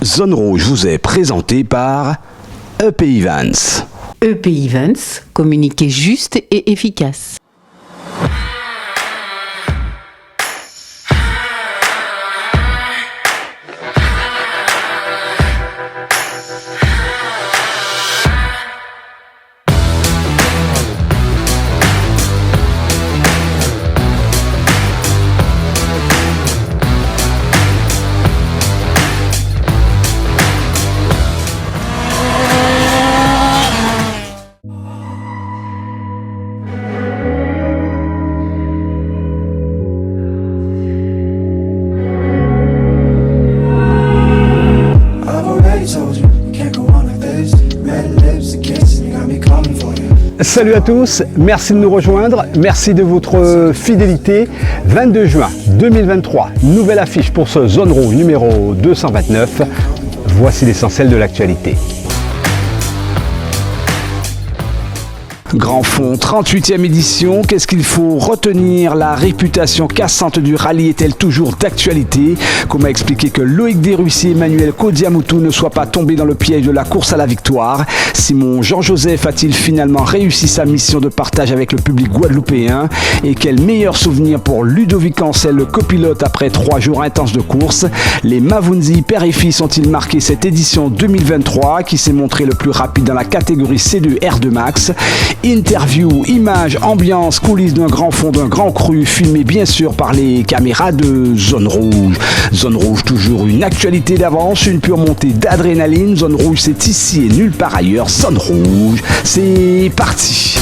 Zone Rouge vous est présenté par EP Events. EP Events, communiquer juste et efficace. Salut à tous, merci de nous rejoindre, merci de votre fidélité. 22 juin 2023, nouvelle affiche pour ce Zone Rouge numéro 229. Voici l'essentiel de l'actualité. Grand Fond, 38e édition, qu'est-ce qu'il faut retenir? La réputation cassante du rallye est-elle toujours d'actualité? Comment expliquer que Loïc Desrussiers et Emmanuel Kodiamoutou ne soient pas tombés dans le piège de la course à la victoire? Simon Jean-Joseph a-t-il finalement réussi sa mission de partage avec le public guadeloupéen? Et quel meilleur souvenir pour Ludovic Ancel, le copilote, après 3 jours intenses de course? Les Mavunzi père et fils ont-ils marqué cette édition 2023 qui s'est montré le plus rapide dans la catégorie C2 R2 Max? Interview, images, ambiance, coulisses d'un grand fond, d'un grand cru, filmé bien sûr par les caméras de Zone Rouge. Zone Rouge, toujours une actualité d'avance, une pure montée d'adrénaline. Zone Rouge, c'est ici et nulle part ailleurs. Zone Rouge, c'est parti.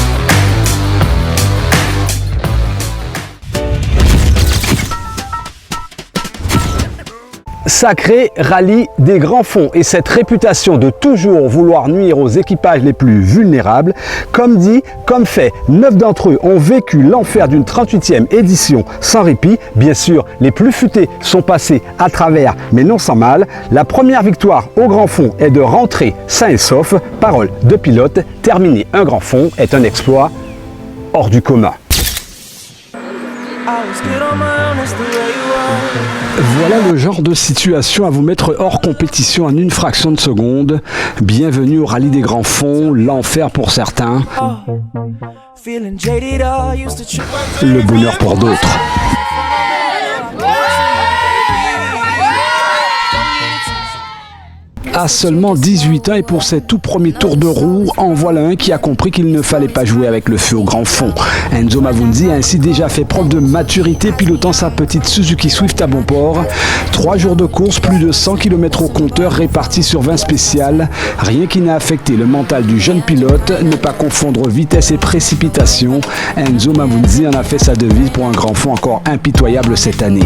Sacré rallye des grands fonds et cette réputation de toujours vouloir nuire aux équipages les plus vulnérables, comme dit, comme fait, 9 d'entre eux ont vécu l'enfer d'une 38e édition sans répit. Bien sûr, les plus futés sont passés à travers, mais non sans mal. La première victoire au grand fond est de rentrer sain et sauf. Parole de pilote, terminer un grand fond est un exploit hors du commun. Voilà le genre de situation à vous mettre hors compétition en une fraction de seconde. Bienvenue au rallye des grands fonds, l'enfer pour certains, le bonheur pour d'autres. À seulement 18 ans et pour ses tout premiers tours de roue, en voilà un qui a compris qu'il ne fallait pas jouer avec le feu au grand fond. Enzo Mavunzi a ainsi déjà fait preuve de maturité pilotant sa petite Suzuki Swift à bon port. 3 jours de course, plus de 100 km au compteur répartis sur 20 spéciales. Rien qui n'a affecté le mental du jeune pilote, ne pas confondre vitesse et précipitation. Enzo Mavunzi en a fait sa devise pour un grand fond encore impitoyable cette année.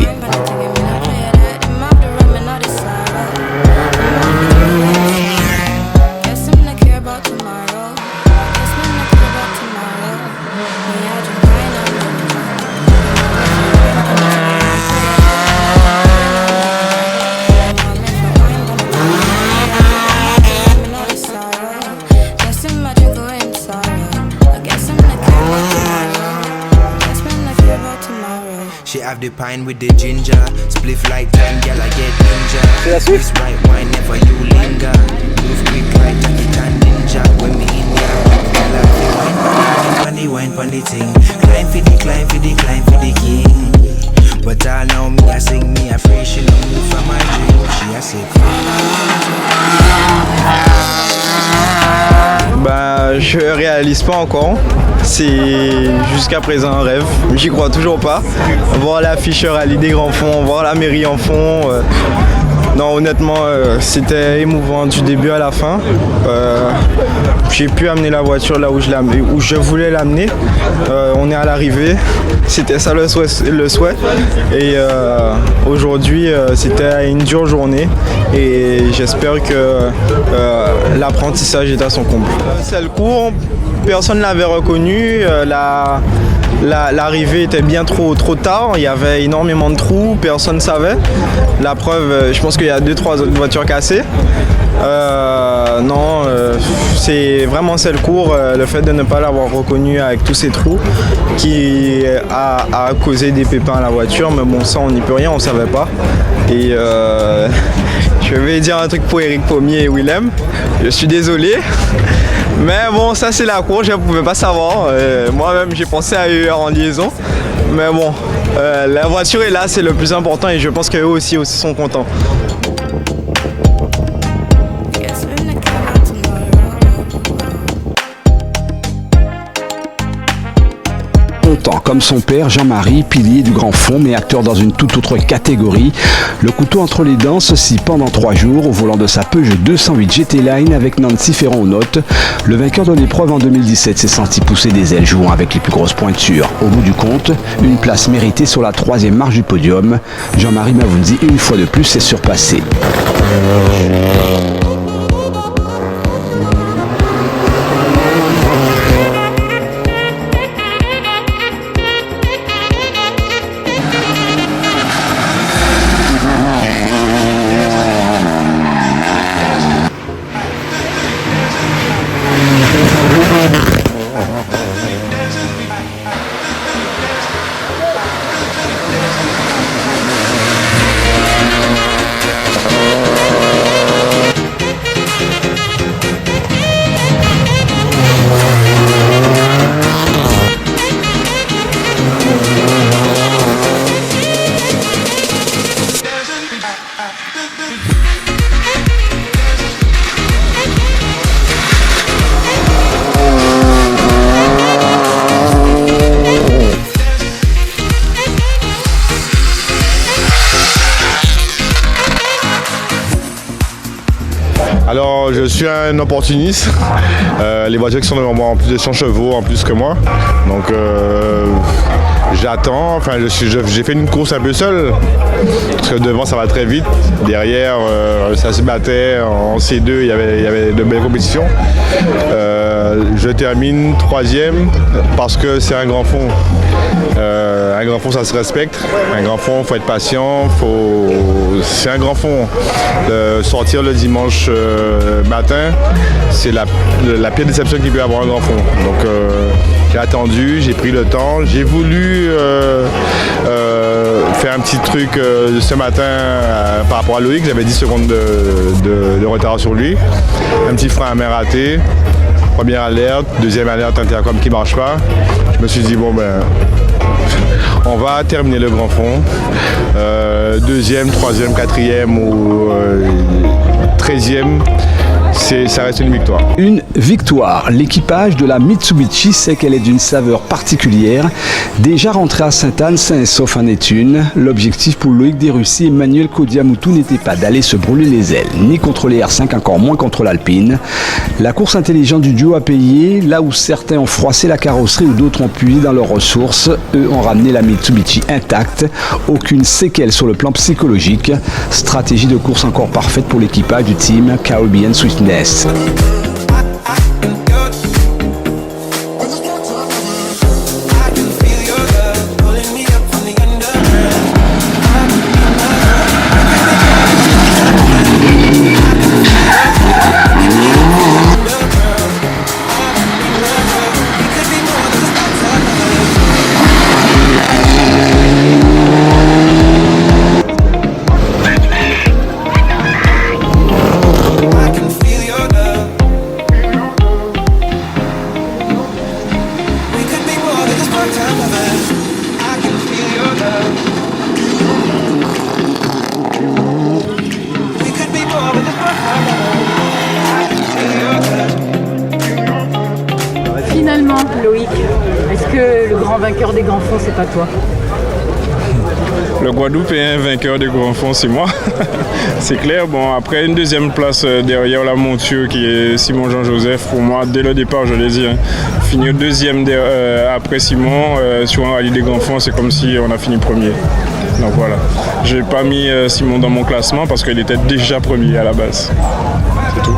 She have the pine with the ginger, spliff like time, girl I get ninja. This right wine never you linger. Move quick like Jackie Chan ninja. When me in there, girl I feel wine pon the thing. Climb for the, climb for the, climb for the king. But all now me I sing, me a free. She don't move from my dream. She a sick. Bah, je réalise pas encore. C'est jusqu'à présent un rêve. J'y crois toujours pas. Voir l'affiche rallye des grands fonds, voir la mairie en fond. Non, honnêtement, c'était émouvant du début à la fin. J'ai pu amener la voiture là où je voulais l'amener. On est à l'arrivée. C'était ça le souhait. Et aujourd'hui, c'était une dure journée. Et j'espère que l'apprentissage est à son comble. C'est le cours. Personne ne l'avait reconnu, l'arrivée était bien trop tard, il y avait énormément de trous, personne ne savait. La preuve, je pense qu'il y a 2-3 autres voitures cassées. Non, c'est vraiment le cours, le fait de ne pas l'avoir reconnu avec tous ces trous qui a causé des pépins à la voiture, mais bon, ça on n'y peut rien, on ne savait pas. Et je vais dire un truc pour Eric Pommier et Willem. Je suis désolé. Mais bon, ça c'est la course, je ne pouvais pas savoir. Moi-même, j'ai pensé à eux en liaison. Mais bon, la voiture est là, c'est le plus important et je pense qu'eux aussi sont contents. Comme son père, Jean-Marie, pilier du grand fond, mais acteur dans une toute autre catégorie. Le couteau entre les dents, ceci pendant 3 jours, au volant de sa Peugeot 208 GT Line avec Nancy Ferrand aux notes. Le vainqueur de l'épreuve en 2017 s'est senti pousser des ailes jouant avec les plus grosses pointures. Au bout du compte, une place méritée sur la 3e marche du podium. Jean-Marie Mavunzi, une fois de plus, s'est surpassé. Alors je suis un opportuniste, les voitures qui sont devant moi ont plus de 100 chevaux en plus que moi, donc j'attends, enfin j'ai fait une course un peu seul, parce que devant ça va très vite, derrière ça se battait, en C2 il y avait de belles compétitions. Je termine 3e parce que c'est un grand fond. Un grand fond ça se respecte, un grand fond faut être patient, c'est un grand fond. Sortir le dimanche matin, c'est la pire déception qu'il peut y avoir un grand fond. Donc j'ai attendu, j'ai pris le temps, j'ai voulu faire un petit truc ce matin par rapport à Loïc, j'avais 10 secondes de retard sur lui, un petit frein à main raté. Première alerte, deuxième alerte intercom qui ne marche pas. Je me suis dit bon ben on va terminer le grand fond. 2e, 3e, 4e ou 13e. Ça reste une victoire. Une victoire. L'équipage de la Mitsubishi sait qu'elle est d'une saveur particulière. Déjà rentré à Sainte-Anne, sain et sauf en est une. L'objectif pour Loïc Desrussi et Manuel Kodiamoutou n'était pas d'aller se brûler les ailes, ni contre les R5, encore moins contre l'Alpine. La course intelligente du duo a payé, là où certains ont froissé la carrosserie ou d'autres ont puisé dans leurs ressources. Eux ont ramené la Mitsubishi intacte, aucune séquelle sur le plan psychologique. Stratégie de course encore parfaite pour l'équipage du team Caribbean Sweetness. Finalement, Loïc, est-ce que le grand vainqueur des grands fonds, c'est pas toi? Le Guadeloupe est un vainqueur des grands fonds, c'est moi. C'est clair. Bon, après une deuxième place derrière la monture qui est Simon Jean-Joseph, pour moi, dès le départ, je l'ai dit, finir deuxième après Simon sur un rallye des grands fonds, c'est comme si on a fini premier. Donc voilà. Je n'ai pas mis Simon dans mon classement parce qu'il était déjà premier à la base. C'est tout.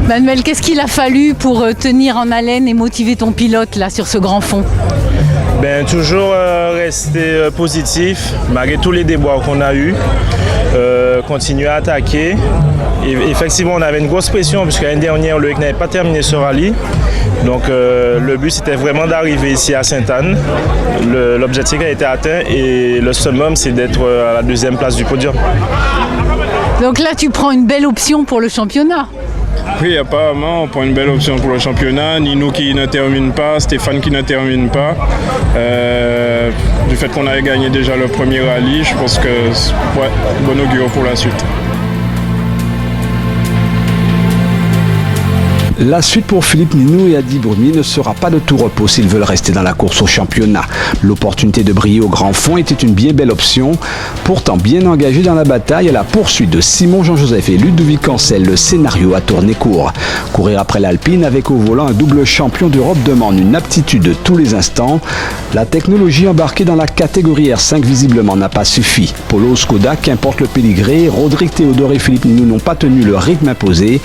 Manuel, qu'est-ce qu'il a fallu pour tenir en haleine et motiver ton pilote là sur ce grand fond? Toujours rester positif malgré tous les déboires qu'on a eus. continuer à attaquer. Et effectivement, on avait une grosse pression puisque l'année dernière, Loïc n'avait pas terminé ce rallye. Donc le but, c'était vraiment d'arriver ici à Sainte-Anne. L'objectif a été atteint et le summum, c'est d'être à la deuxième place du podium. Donc là, tu prends une belle option pour le championnat. Oui, apparemment, on prend une belle option pour le championnat. Nino qui ne termine pas, Stéphane qui ne termine pas. Du fait qu'on avait gagné déjà le premier rallye, je pense que ouais, bon augure pour la suite. La suite pour Philippe Ninou et Adi Brumi ne sera pas de tout repos s'ils veulent rester dans la course au championnat. L'opportunité de briller au grand fond était une bien belle option. Pourtant bien engagé dans la bataille, à la poursuite de Simon Jean-Joseph et Ludovic Ancel, le scénario a tourné court. Courir après l'Alpine avec au volant un double champion d'Europe demande une aptitude de tous les instants. La technologie embarquée dans la catégorie R5 visiblement n'a pas suffi. Polo, Skoda, qu'importe le pédigré, Rodrigue Théodore et Philippe Ninou n'ont pas tenu le rythme imposé.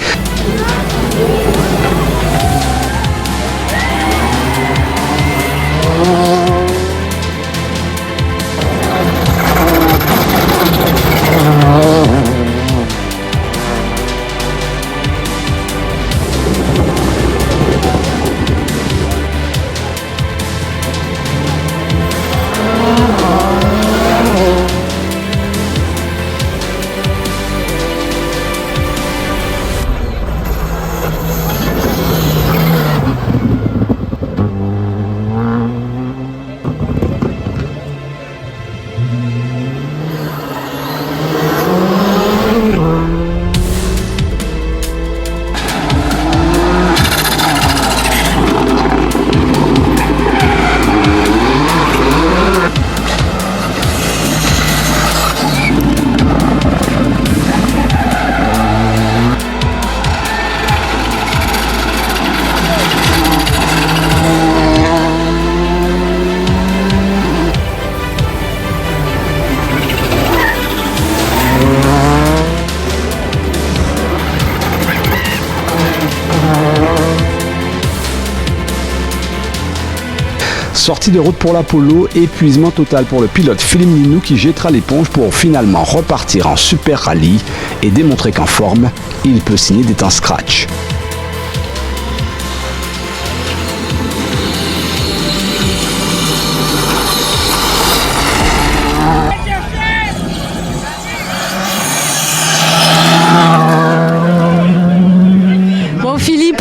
Sortie de route pour l'Apollo, épuisement total pour le pilote Philippe Ninou qui jettera l'éponge pour finalement repartir en super rallye et démontrer qu'en forme, il peut signer des temps scratch.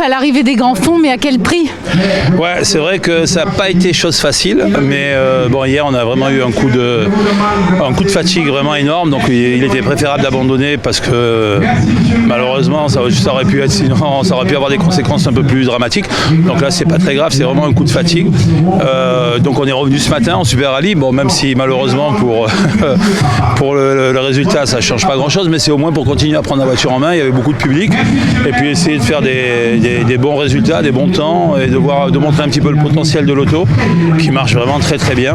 À l'arrivée des grands fonds, mais à quel prix? Ouais, c'est vrai que ça n'a pas été chose facile, mais bon, hier on a vraiment eu un coup de fatigue vraiment énorme, donc il était préférable d'abandonner parce que malheureusement ça aurait pu être, sinon ça aurait pu avoir des conséquences un peu plus dramatiques. Donc là c'est pas très grave, c'est vraiment un coup de fatigue. Donc on est revenu ce matin en Super Rallye, bon, même si malheureusement pour le résultat ça change pas grand chose, mais c'est au moins pour continuer à prendre la voiture en main. Il y avait beaucoup de public et puis essayer de faire des bons résultats, des bons temps et de montrer un petit peu le potentiel de l'auto qui marche vraiment très très bien.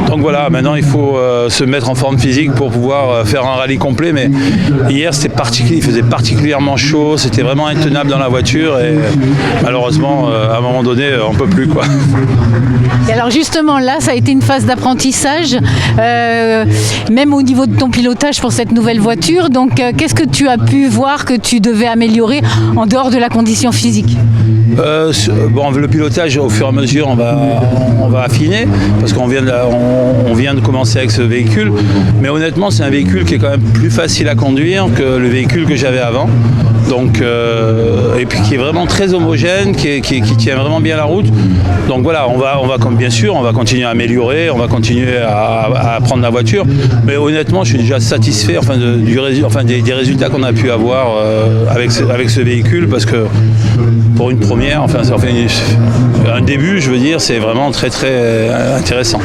Donc voilà, maintenant il faut se mettre en forme physique pour pouvoir faire un rallye complet, mais hier il faisait particulièrement chaud, c'était vraiment intenable dans la voiture et malheureusement à un moment donné on peut plus quoi. Et alors justement là ça a été une phase d'apprentissage même au niveau de ton pilotage pour cette nouvelle voiture, donc qu'est-ce que tu as pu voir que tu devais améliorer en dehors de la condition physique? Bon, le pilotage au fur et à mesure on va affiner parce qu'on vient de commencer avec ce véhicule, mais honnêtement c'est un véhicule qui est quand même plus facile à conduire que le véhicule que j'avais avant. Donc, et puis qui est vraiment très homogène, qui tient vraiment bien la route. Donc voilà, on va comme bien sûr, on va continuer à améliorer, on va continuer à prendre la voiture. Mais honnêtement, je suis déjà satisfait des résultats qu'on a pu avoir avec ce véhicule, parce que pour une première, un début, je veux dire, c'est vraiment très très intéressant.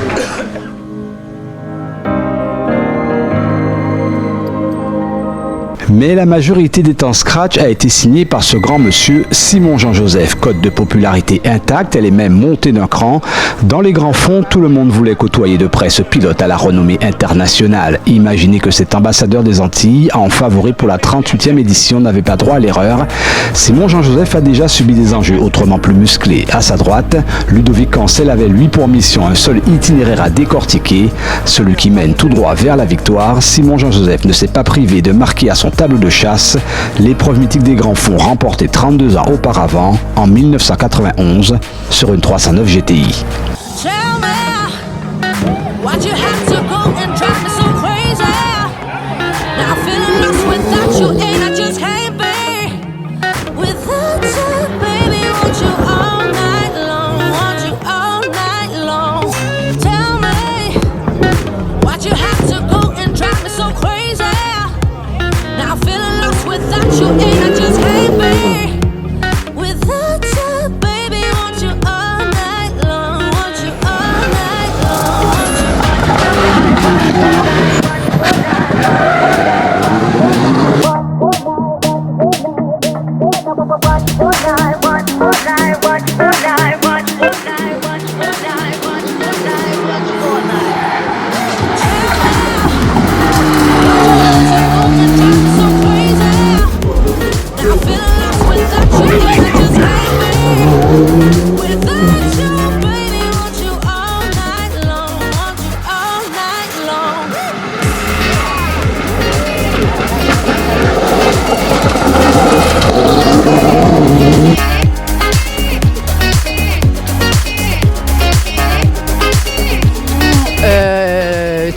Mais la majorité des temps scratch a été signée par ce grand monsieur Simon Jean-Joseph. Cote de popularité intacte, elle est même montée d'un cran. Dans les grands fonds, tout le monde voulait côtoyer de près ce pilote à la renommée internationale. Imaginez que cet ambassadeur des Antilles, en favori pour la 38e édition, n'avait pas droit à l'erreur. Simon Jean-Joseph a déjà subi des enjeux autrement plus musclés. À sa droite, Ludovic Cancel avait lui pour mission un seul itinéraire à décortiquer, celui qui mène tout droit vers la victoire. Simon Jean-Joseph ne s'est pas privé de marquer à son tableau de chasse l'épreuve mythique des grands fonds remportée 32 ans auparavant, en 1991, sur une 309 GTI.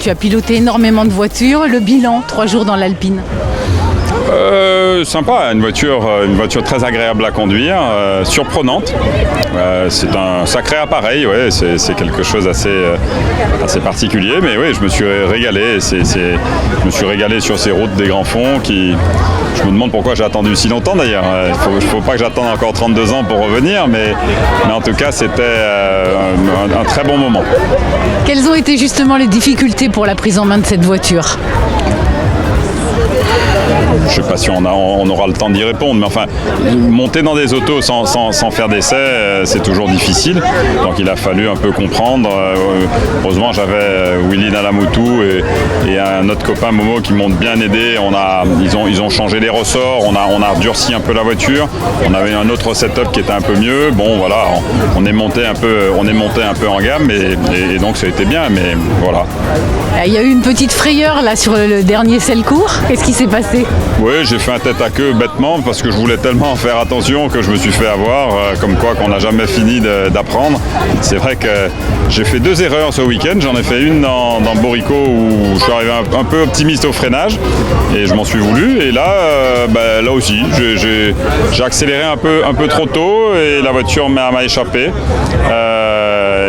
Tu as piloté énormément de voitures. Le bilan, 3 jours dans l'Alpine. Sympa, une voiture très agréable à conduire, surprenante. C'est un sacré appareil, ouais, c'est quelque chose assez particulier, mais oui, je me suis régalé. Je me suis régalé sur ces routes des grands fonds je me demande pourquoi j'ai attendu si longtemps d'ailleurs. Il ne faut pas que j'attende encore 32 ans pour revenir, mais en tout cas c'était un très bon moment. Quelles ont été justement les difficultés pour la prise en main de cette voiture ? Je ne sais pas si on aura le temps d'y répondre, mais enfin, monter dans des autos sans faire d'essai, c'est toujours difficile. Donc il a fallu un peu comprendre. Heureusement, j'avais Willy Nalamoutou et un autre copain Momo qui m'ont bien aidé. Ils ont changé les ressorts, on a durci un peu la voiture. On avait un autre setup qui était un peu mieux. Bon, voilà, on est monté un peu en gamme et donc ça a été bien, mais voilà. Il y a eu une petite frayeur là sur le dernier Selcourt. Qu'est-ce qui s'est passé ? Oui, j'ai fait un tête à queue bêtement parce que je voulais tellement faire attention que je me suis fait avoir, comme quoi qu'on n'a jamais fini d'apprendre. C'est vrai que j'ai fait 2 erreurs ce week-end. J'en ai fait une dans Borico où je suis arrivé un peu optimiste au freinage et je m'en suis voulu. Et là, là aussi, j'ai accéléré un peu trop tôt et la voiture m'a échappé.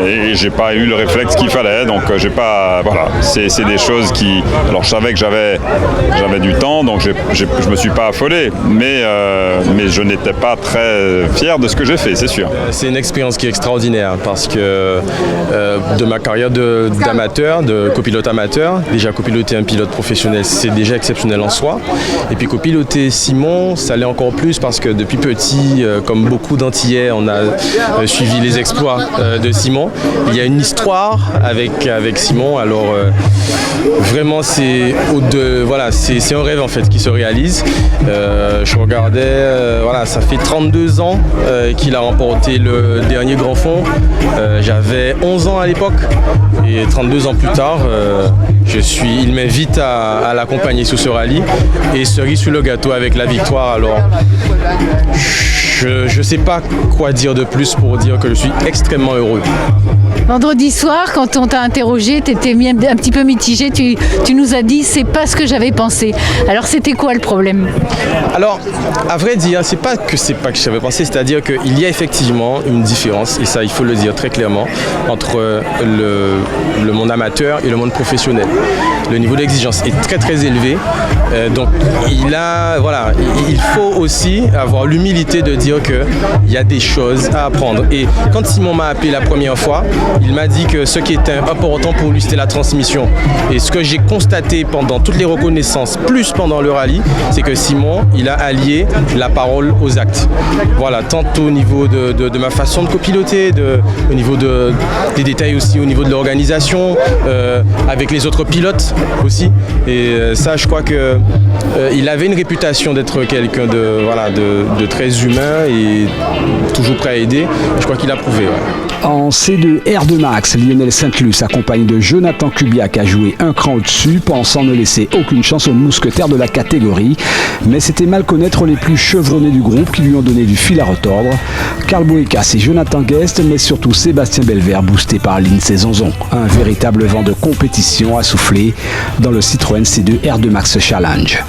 Et j'ai pas eu le réflexe qu'il fallait, donc j'ai pas. Voilà, c'est des choses qui. Alors je savais que j'avais du temps, donc je me suis pas affolé, mais je n'étais pas très fier de ce que j'ai fait, c'est sûr. C'est une expérience qui est extraordinaire parce que de ma carrière d'amateur, de copilote amateur, déjà copiloter un pilote professionnel, c'est déjà exceptionnel en soi. Et puis copiloter Simon, ça l'est encore plus parce que depuis petit, comme beaucoup d'Antillais, on a suivi les exploits de Simon. Il y a une histoire avec Simon, alors vraiment c'est un rêve en fait qui se réalise. Je regardais, ça fait 32 ans qu'il a remporté le dernier Grand Fond. J'avais 11 ans à l'époque et 32 ans plus tard, il m'invite à l'accompagner sur ce rallye et cerise sur le gâteau avec la victoire. Alors je ne sais pas quoi dire de plus pour dire que je suis extrêmement heureux. Vendredi soir, quand on t'a interrogé, tu étais un petit peu mitigé. Tu nous as dit, c'est pas ce que j'avais pensé. Alors, c'était quoi le problème ? Alors, à vrai dire, c'est pas que j'avais pensé, c'est-à-dire qu'il y a effectivement une différence, et ça, il faut le dire très clairement, entre le monde amateur et le monde professionnel. Le niveau d'exigence est très très élevé, donc il faut aussi avoir l'humilité de dire dire qu'il y a des choses à apprendre. Et quand Simon m'a appelé la première fois, il m'a dit que ce qui était important pour lui, c'était la transmission. Et ce que j'ai constaté pendant toutes les reconnaissances, plus pendant le rallye, c'est que Simon, il a allié la parole aux actes. Voilà, tant au niveau de ma façon de copiloter, au niveau des détails aussi, au niveau de l'organisation, avec les autres pilotes aussi. Et ça, je crois qu'il avait une réputation d'être quelqu'un de très humain et toujours prêt à aider. Je crois qu'il a prouvé. Ouais. En C2 R2 Max, Lionel Saint-Luce, accompagné de Jonathan Kubiak, a joué un cran au-dessus, pensant ne laisser aucune chance aux mousquetaires de la catégorie. Mais c'était mal connaître les plus chevronnés du groupe qui lui ont donné du fil à retordre. Karl Boekas et Jonathan Guest, mais surtout Sébastien Belvert, boosté par Lindsay Zonzon. Un véritable vent de compétition a soufflé dans le Citroën C2 R2 Max Challenge.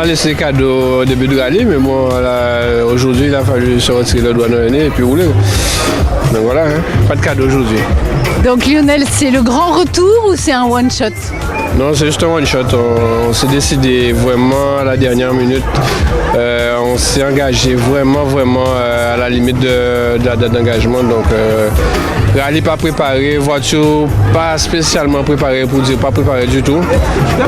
Laissé cadeau au début de rallye, mais bon, aujourd'hui il a fallu se retirer le doigt dans le nez et puis rouler. Donc voilà, hein, pas de cadeau aujourd'hui. Donc Lionel, c'est le grand retour ou c'est un one shot? Non, c'est juste un one shot. On s'est décidé vraiment à la dernière minute. On s'est engagé vraiment à la limite de la date d'engagement. Donc rallye pas préparé, voiture pas spécialement préparée, pour dire pas préparée du tout.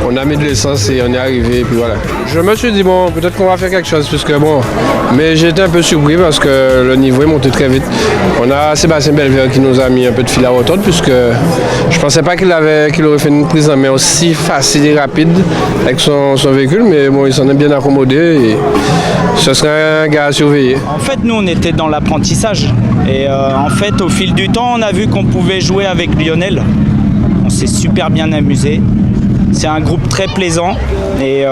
On a mis de l'essence et on est arrivé et puis voilà. Je me suis dit bon, peut-être qu'on va faire quelque chose puisque bon, mais j'ai été un peu surpris parce que le niveau est monté très vite. On a Sébastien Belvert qui nous a mis un peu de fil à retordre puisque je pensais pas qu'il aurait fait une prise en main aussi facile et rapide avec son véhicule, mais bon, il s'en est bien accommodé et ce serait un gars à surveiller. En fait, nous, on était dans l'apprentissage et en fait, au fil du temps, on a vu qu'on pouvait jouer avec Lionel. On s'est super bien amusé. C'est un groupe très plaisant et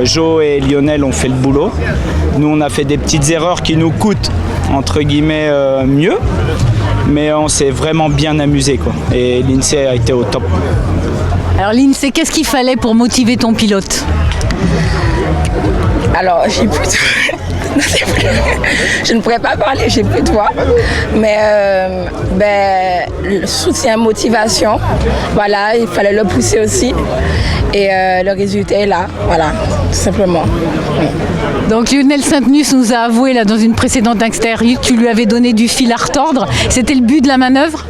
Jo et Lionel ont fait le boulot. Nous, on a fait des petites erreurs qui nous coûtent, entre guillemets, mieux. Mais on s'est vraiment bien amusé, quoi. Et Lindsay a été au top. Alors Lindsay, qu'est-ce qu'il fallait pour motiver ton pilote? Alors, j'ai plus de... Je ne pourrais pas parler, j'ai plus de voix. Mais le soutien, motivation, voilà, il fallait le pousser aussi. Et le résultat est là, voilà, tout simplement. Donc Lionel Sainte-Nusse nous a avoué là, dans une précédente interview que tu lui avais donné du fil à retordre. C'était le but de la manœuvre?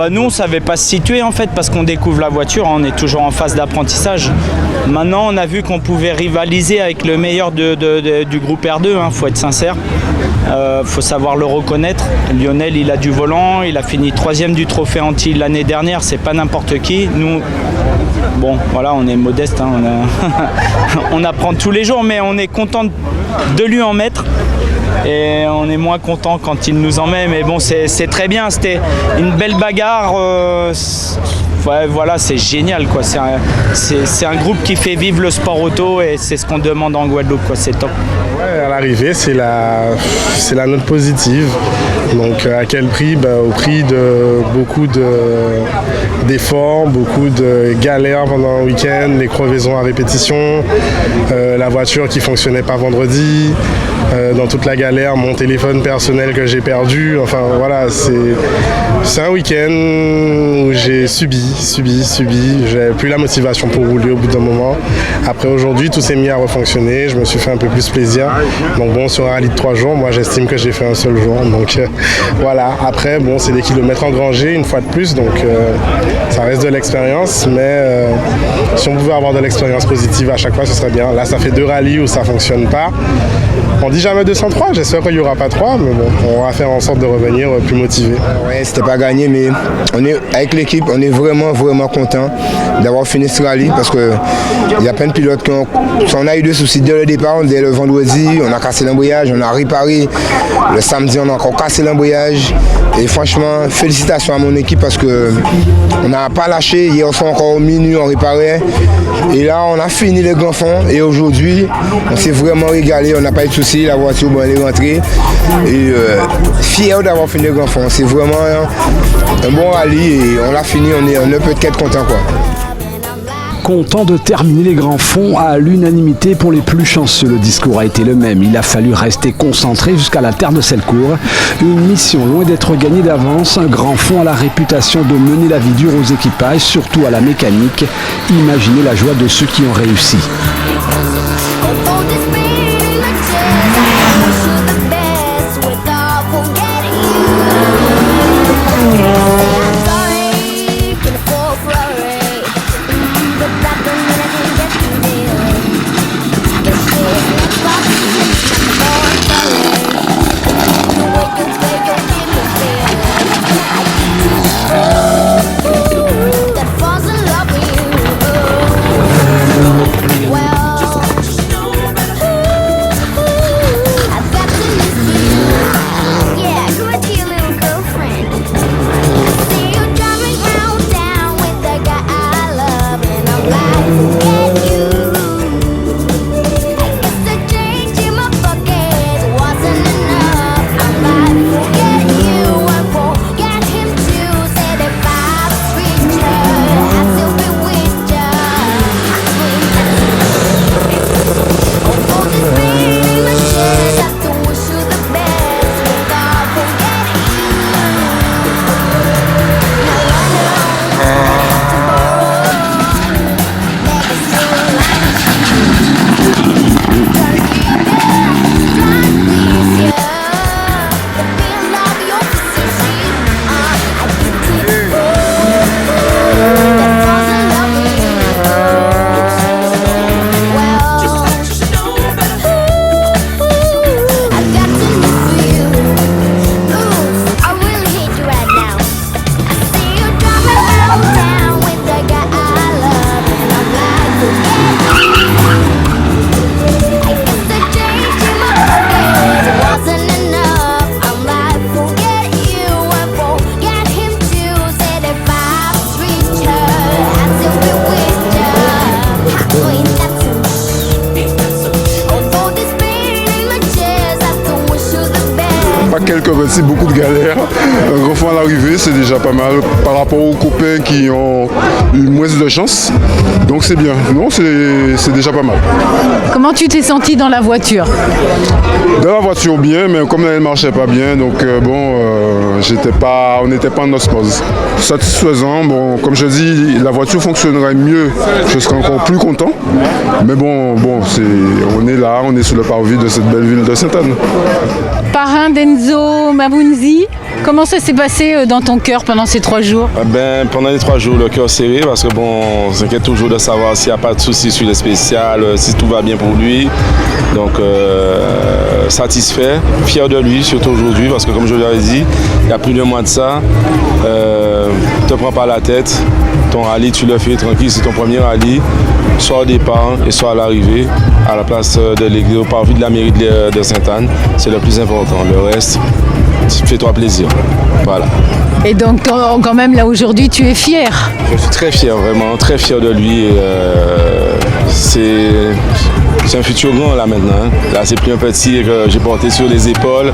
Nous on savait pas se situer en fait parce qu'on découvre la voiture, on est toujours en phase d'apprentissage. Maintenant on a vu qu'on pouvait rivaliser avec le meilleur du groupe R2, faut être sincère. Faut savoir le reconnaître. Lionel il a du volant, il a fini 3e du trophée Antilles l'année dernière, c'est pas n'importe qui. Nous, bon voilà, on est modeste, on apprend tous les jours mais on est content de lui en mettre. Et on est moins content quand il nous en met, mais bon c'est très bien, c'était une belle bagarre, ouais, voilà, c'est génial quoi. C'est un groupe qui fait vivre le sport auto et c'est ce qu'on demande en Guadeloupe quoi, c'est top. Ouais, à l'arrivée c'est la note positive, donc à quel prix? Au prix de beaucoup d'efforts, beaucoup de galères pendant le week-end, les crevaisons à répétition, la voiture qui fonctionnait pas vendredi, dans toute la galère, mon téléphone personnel que j'ai perdu, enfin voilà, c'est un week-end où j'ai subi, j'avais plus la motivation pour rouler au bout d'un moment. Après aujourd'hui, tout s'est mis à refonctionner, je me suis fait un peu plus plaisir. Donc bon, sur un rallye de 3 jours, moi j'estime que j'ai fait un seul jour. Donc voilà, après bon, c'est des kilomètres engrangés une fois de plus, donc ça reste de l'expérience, mais si on pouvait avoir de l'expérience positive à chaque fois, ce serait bien. Là, ça fait 2 rallyes où ça fonctionne pas. On dit jamais 203, j'espère qu'il n'y aura pas 3, mais bon, on va faire en sorte de revenir plus motivé. Ouais, c'était pas gagné, mais avec l'équipe, on est vraiment content d'avoir fini ce rallye parce qu'il y a plein de pilotes on a eu des soucis dès le départ, dès le vendredi, on a cassé l'embrayage, on a réparé. Le samedi, on a encore cassé l'embrayage. Et franchement, félicitations à mon équipe parce qu'on n'a pas lâché. Hier soir, encore au minuit, on réparait. Et là, on a fini le grand fond. Et aujourd'hui, on s'est vraiment régalé. On n'a pas eu de soucis. La voiture, elle est rentrée. Et fier d'avoir fini le grand fond. C'est vraiment un bon rallye. Et on l'a fini. On ne peut qu'être content, quoi. Content de terminer les grands fonds à l'unanimité pour les plus chanceux. Le discours a été le même. Il a fallu rester concentré jusqu'à la terre de Selcourt. Une mission loin d'être gagnée d'avance. Un grand fond a la réputation de mener la vie dure aux équipages, surtout à la mécanique. Imaginez la joie de ceux qui ont réussi. Well aussi beaucoup de galères. Un grand fond à l'arrivée, c'est déjà pas mal par rapport aux copains qui ont eu moins de chance. Donc c'est bien. Non, c'est déjà pas mal. Comment tu t'es senti dans la voiture? Dans la voiture bien, mais comme elle ne marchait pas bien, donc on n'était pas en osmose. Satisfaisant, bon, comme je dis, la voiture fonctionnerait mieux, je serais encore plus content. Mais bon, on est là, on est sur le parvis de cette belle ville de Sainte-Anne. Parrain d'Enzo Mabunzi, comment ça s'est passé dans ton cœur pendant ces 3 jours? Pendant les 3 jours, le cœur serré, parce que on s'inquiète toujours de savoir s'il n'y a pas de soucis sur les spéciales, si tout va bien pour lui. Donc satisfait, fier de lui, surtout aujourd'hui, parce que comme je l'avais dit, il y a plus de mois de ça, ne te prends pas la tête, ton rallye tu le fais tranquille, c'est ton premier rallye, soit au départ et soit à l'arrivée, à la place de l'église, au parvis de la mairie de Sainte-Anne, c'est le plus important. Le reste, fais-toi plaisir. Voilà. Et donc quand même là aujourd'hui tu es fier? Je suis très fier, vraiment, très fier de lui. C'est un futur grand là maintenant. Là c'est plus un petit que j'ai porté sur les épaules,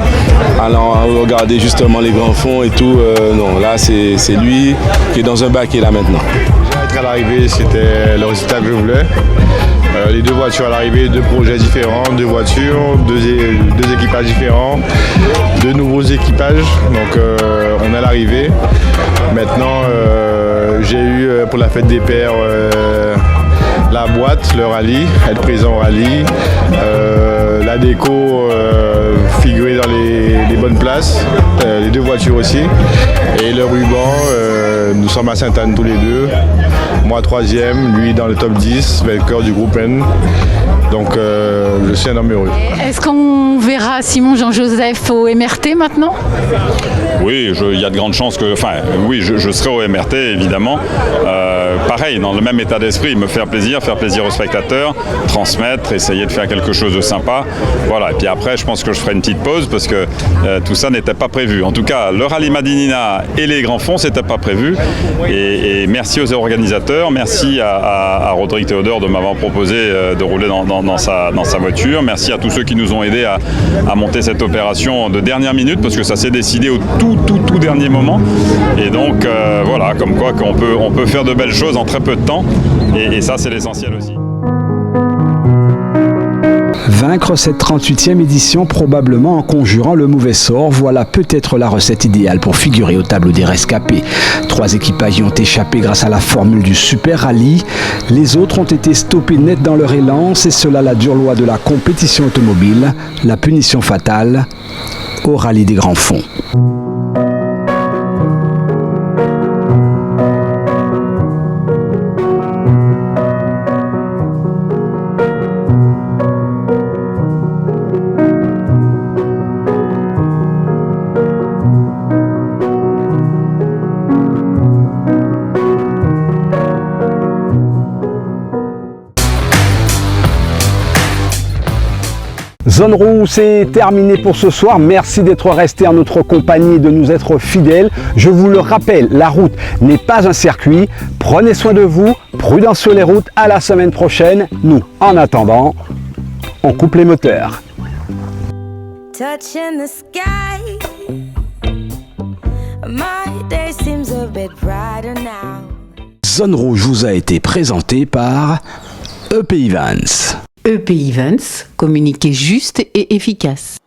allant regarder justement les grands fonds et tout. Non, là c'est lui qui est dans un baquet là maintenant. À l'arrivée, c'était le résultat que je voulais. Les 2 voitures à l'arrivée, 2 projets différents, 2 voitures, 2 équipages différents, 2 nouveaux équipages. Donc on est à l'arrivée. Maintenant, j'ai eu pour la fête des pères la boîte, le rallye, être présent au rallye, la déco figurer dans les bonnes places, les 2 voitures aussi, et le ruban, nous sommes à Sainte-Anne tous les 2, moi 3e, lui dans le top 10, vainqueur du groupe N, donc je suis un homme heureux. Est-ce qu'on verra Simon Jean-Joseph au MRT maintenant? Oui, il y a de grandes chances que... Enfin, oui, je serai au MRT, évidemment. Pareil, dans le même état d'esprit, me faire plaisir aux spectateurs, transmettre, essayer de faire quelque chose de sympa. Voilà, et puis après, je pense que je ferai une petite pause parce que tout ça n'était pas prévu. En tout cas, le rallye Madinina et les grands fonds, c'était pas prévu. Et merci aux organisateurs, merci à Rodrigue Théodore de m'avoir proposé de rouler dans sa voiture. Merci à tous ceux qui nous ont aidés à monter cette opération de dernière minute parce que ça s'est décidé au tout dernier moment. Et donc, voilà, comme quoi on peut faire de belles choses en très peu de temps. Et ça, c'est l'essentiel aussi. Vaincre cette 38e édition probablement en conjurant le mauvais sort, voilà peut-être la recette idéale pour figurer au tableau des rescapés. 3 équipages y ont échappé grâce à la formule du Super Rallye. Les autres ont été stoppés net dans leur élan, c'est cela la dure loi de la compétition automobile, la punition fatale au rallye des grands fonds. Zone Rouge, c'est terminé pour ce soir. Merci d'être resté en notre compagnie et de nous être fidèles. Je vous le rappelle, la route n'est pas un circuit. Prenez soin de vous, prudence sur les routes. À la semaine prochaine. Nous, en attendant, on coupe les moteurs. Touching the sky. My day seems a bit brighter now. Zone Rouge vous a été présentée par EP Events. EP Events, communiquer juste et efficace.